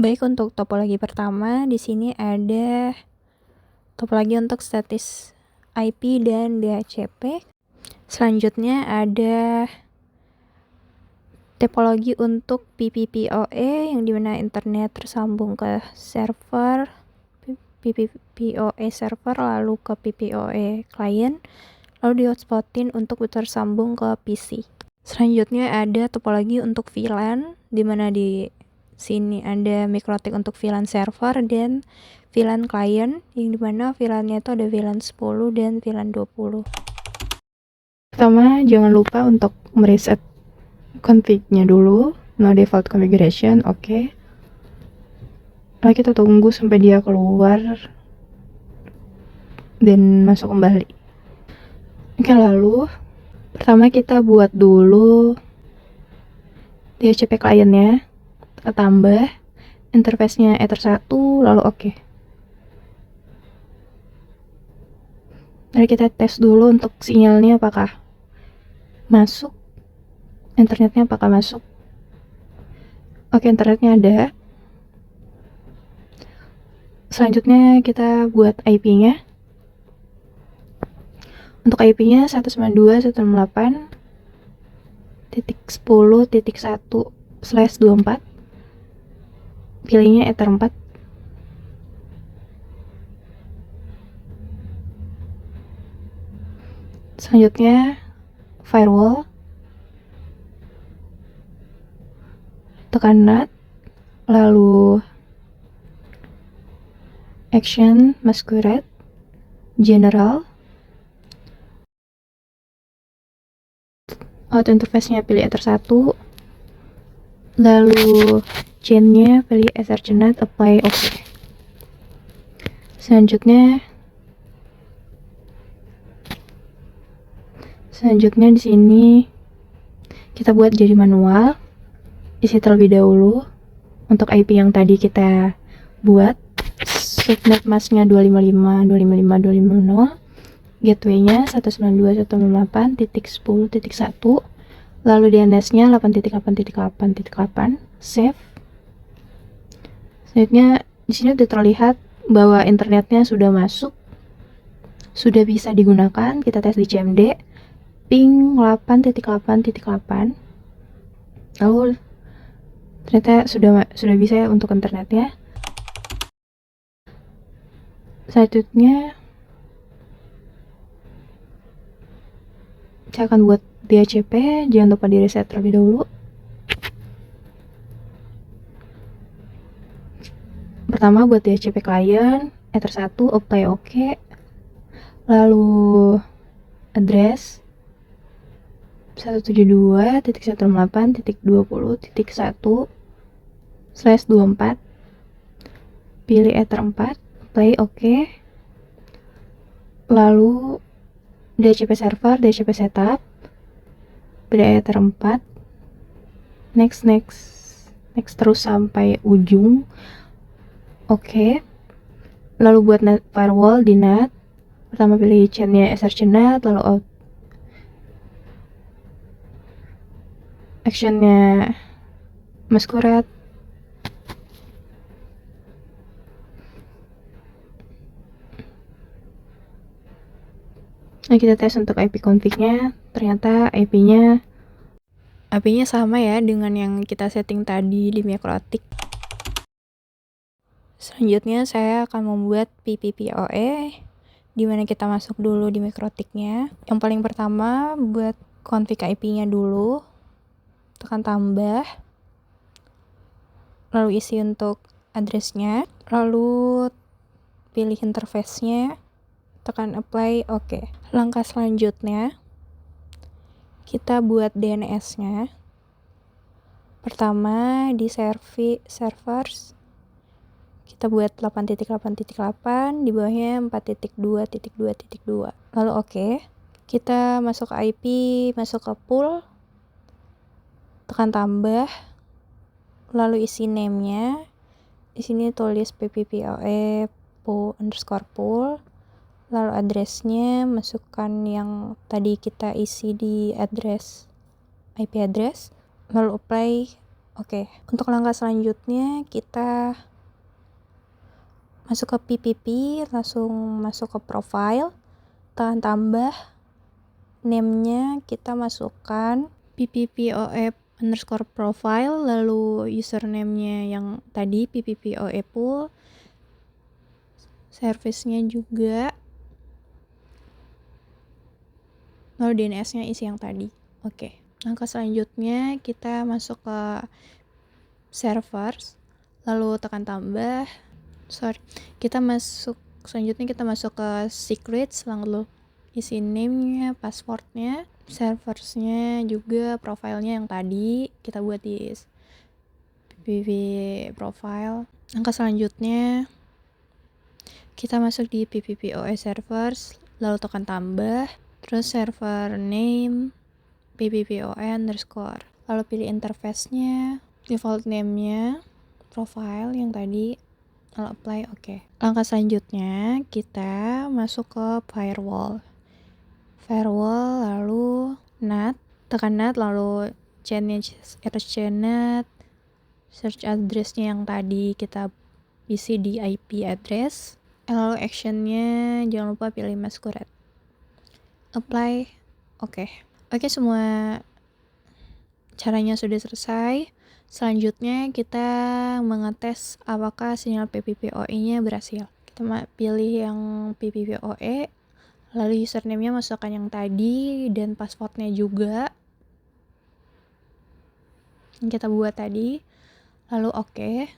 Baik, untuk topologi pertama di sini ada topologi untuk status IP dan DHCP. Selanjutnya ada topologi untuk PPPoE yang dimana internet tersambung ke server PPPoE server lalu ke PPOE client lalu di hotspotin untuk tersambung ke PC. Selanjutnya ada topologi untuk VLAN dimana di sini ada MikroTik untuk VLAN server dan VLAN client yang dimana VLAN-nya itu ada VLAN 10 dan VLAN 20. Pertama, jangan lupa untuk mereset config-nya dulu, no default configuration, oke. Lalu kita tunggu sampai dia keluar dan masuk kembali. Oke, lalu pertama kita buat dulu DHCP client-nya, kita tambah interface-nya Ether 1, lalu oke. Mari kita tes dulu untuk sinyalnya apakah masuk, internetnya apakah masuk. Oke, internetnya ada. Selanjutnya kita buat IP-nya. Untuk IP-nya 192.168.10.1/24. Pilihnya Ether 4. Selanjutnya firewall. Tekan NAT, lalu action masquerade general. Auto interface-nya pilih Ether 1, lalu chain-nya pilih Ethernet, apply oke. Selanjutnya di sini kita buat jadi manual, isi terlebih dahulu untuk IP yang tadi kita buat, subnet masknya 255.255.250, gateway-nya 192.168.10.1, lalu DNS-nya 8.8.8.8, save. Selanjutnya di sini sudah terlihat bahwa internetnya sudah masuk, sudah bisa digunakan. Kita tes di CMD, ping 8.8.8, lalu ternyata sudah bisa ya untuk internetnya. Selanjutnya saya akan buat DHCP, jangan lupa di reset terlebih dahulu. Pertama buat DHCP client, Ether 1, apply oke. Lalu address 172.168.20.1/24, pilih Ether 4, play oke. Lalu DHCP server, DHCP setup, pilih Ether 4, next terus sampai ujung, oke. Lalu buat NAT firewall di NAT, pertama pilih chain-nya Ethernet, lalu action-nya masquerade. Nah, kita tes untuk IP config-nya, ternyata IP-nya sama ya dengan yang kita setting tadi di MikroTik. Selanjutnya saya akan membuat PPPoE, dimana kita masuk dulu di MikroTik-nya. Yang paling pertama buat config IP-nya dulu, tekan tambah, lalu isi untuk address-nya, lalu pilih interface-nya, tekan apply oke. Langkah selanjutnya kita buat DNS-nya. Pertama di servers kita buat 8.8.8, di bawahnya 4.2.2.2, lalu oke. Kita masuk ke IP, masuk ke pool, tekan tambah, lalu isi name-nya. Di sini tulis PPPoE _pool, lalu address-nya masukkan yang tadi kita isi di IP address, lalu apply Oke, untuk langkah selanjutnya kita masuk ke PPP, langsung masuk ke profile, tekan tambah, name-nya kita masukkan pppoe_profile, lalu username-nya yang tadi pppoe pool, service-nya juga, lalu DNS-nya isi yang tadi. Oke, langkah selanjutnya kita masuk ke servers, lalu tekan tambah, selanjutnya kita masuk ke secrets, lalu isi name-nya, password-nya, serversnya juga, profilnya yang tadi kita buat di PPP profile. Langkah selanjutnya kita masuk di PPPoE servers, lalu tekan tambah, terus server name pppoe_, lalu pilih interface-nya, default name-nya, profile yang tadi, lalu apply. Oke. Langkah selanjutnya kita masuk ke firewall, lalu NAT, tekan NAT, lalu rchnet, search address-nya yang tadi kita isi di IP address, lalu action-nya jangan lupa pilih masquerade, apply. Oke, semua caranya sudah selesai. Selanjutnya kita mengetes apakah sinyal PPPoE-nya berhasil. Kita pilih yang PPPoE, lalu username-nya masukkan yang tadi dan password-nya juga yang kita buat tadi, lalu oke.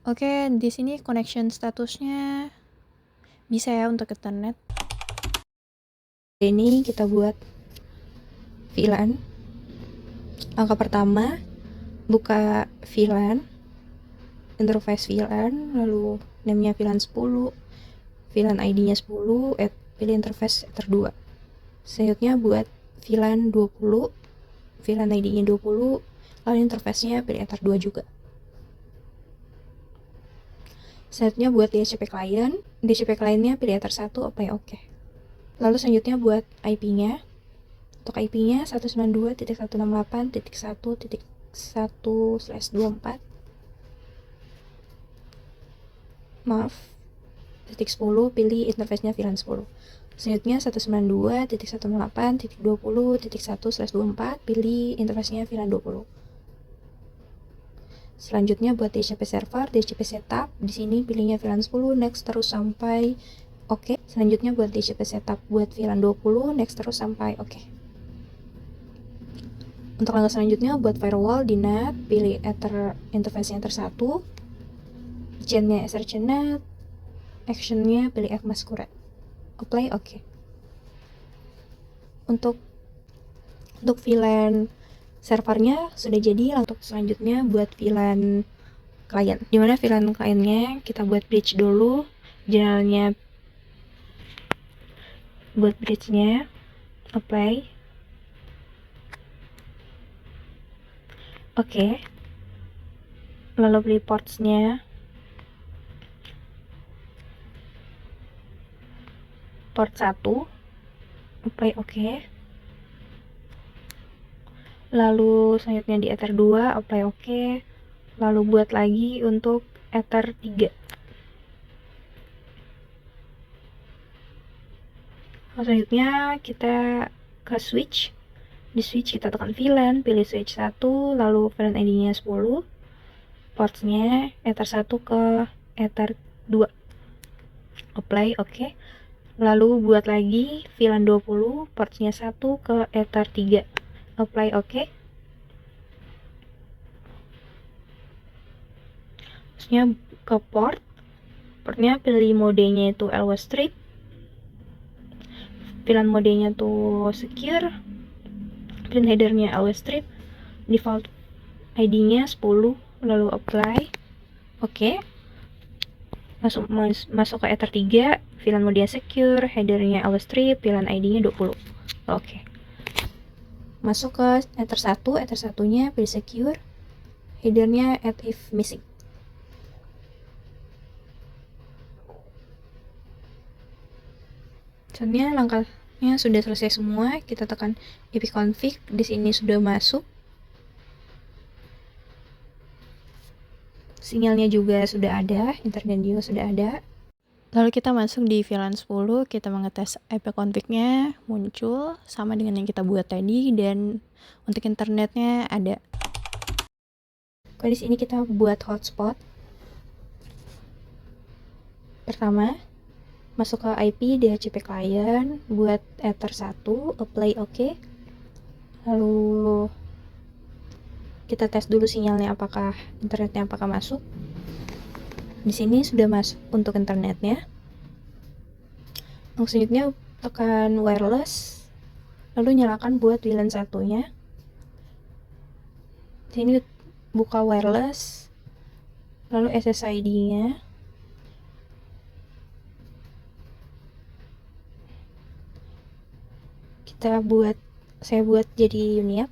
Oke, di sini connection statusnya bisa ya untuk internet. Ini kita buat VLAN. Langkah pertama, buka VLAN, interface VLAN, lalu name-nya VLAN 10, VLAN ID-nya 10, pilih interface ether 2. Selanjutnya buat VLAN 20, VLAN ID-nya 20, lalu interface-nya pilih ether 2 juga. Selanjutnya buat DHCP client-nya pilih ether 1, apply oke. Lalu selanjutnya buat IP-nya. Untuk IP-nya 192.168.1.1/24. Maaf, titik 10, pilih interface-nya VLAN 10. Selanjutnya 192.168.20.1/24, pilih interface-nya VLAN 20. Selanjutnya buat DHCP server, DHCP setup, di sini pilihnya VLAN 10, next terus sampai oke. Selanjutnya buat DHCP setup buat VLAN 20, next terus sampai oke. Untuk langkah selanjutnya buat firewall di NAT, pilih ether interface-nya ether 1, chain-nya rchnet, action-nya pilih masquerade, apply oke. Untuk VLAN servernya sudah jadi. Untuk selanjutnya buat VLAN client, dimana VLAN clientnya kita buat bridge dulu, generalnya buat bridge-nya, apply oke. Lalu pilih ports-nya, port 1, apply oke. Lalu selanjutnya di ether 2, apply oke. Lalu buat lagi untuk ether 3. Selanjutnya kita ke switch. Di switch kita tekan VLAN, pilih switch 1, lalu VLAN ID-nya 10, ports-nya ether 1 ke ether 2, apply oke. Lalu buat lagi VLAN 20, ports-nya 1 ke ether 3, apply oke. Terusnya ke portnya pilih modenya itu LW strip, VLAN modenya tuh secure, print header-nya LW strip, default ID-nya 10, lalu apply oke. Masuk ke ether 3, VLAN modenya secure, header-nya LW strip, VLAN ID-nya 20, oke. Masuk ke ether 1, ether 1-nya pilih secure, header-nya add if missing. Selanjutnya langkah Ya, sudah selesai semua, kita tekan ipconfig, di sini sudah masuk. Sinyalnya juga sudah ada, internet juga sudah ada. Lalu kita masuk di VLAN 10, kita mengetes ipconfig-nya, muncul sama dengan yang kita buat tadi, dan untuk internetnya ada. Kalau di sini kita buat hotspot. Pertama, masuk ke IP DHCP client, buat ether 1, apply OK. Lalu kita tes dulu sinyalnya apakah internetnya apakah masuk. Di sini sudah masuk untuk internetnya. Selanjutnya tekan wireless, lalu nyalakan buat VLAN 1-nya. Di sini buka wireless, lalu SSID-nya. Saya buat jadi Uniap.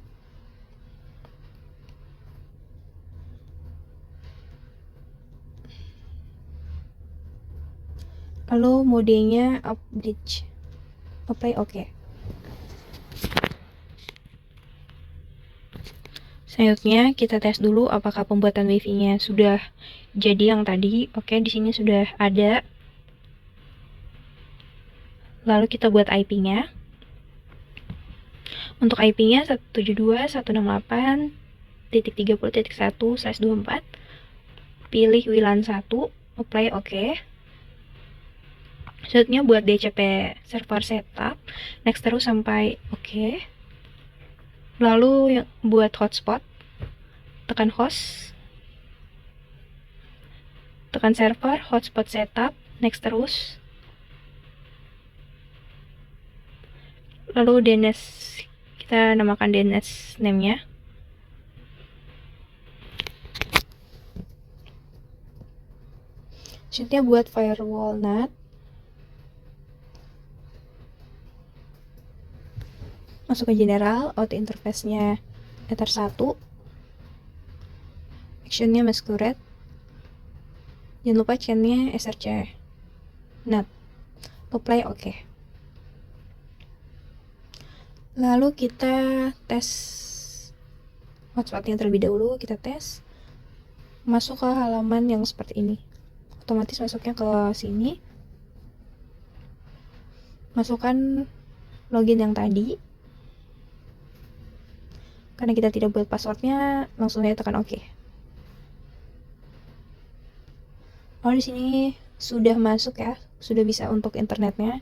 Lalu modenya upbridge, apply OK. Selanjutnya kita tes dulu apakah pembuatan wifi-nya sudah jadi yang tadi. Oke, di sini sudah ada. Lalu kita buat IP-nya. Untuk IP-nya 172.168.30.1/24. Pilih WLAN 1, apply OK. Selanjutnya buat DHCP server setup, next terus sampai OK. Lalu buat hotspot, tekan host, tekan server, hotspot setup, next terus. Lalu DNS, kita namakan DNS name-nya. Selanjutnya buat firewall NAT. Masuk ke general, auto interface-nya ether 1. Action-nya masquerade. Jangan lupa chain-nya SRC NAT. Apply OK. Lalu kita tes hotspot-nya terlebih dahulu, kita tes. Masuk ke halaman yang seperti ini. Otomatis masuknya ke sini. Masukkan login yang tadi. Karena kita tidak buat passwordnya, langsung aja tekan OK. Lalu di sini sudah masuk ya, sudah bisa untuk internetnya.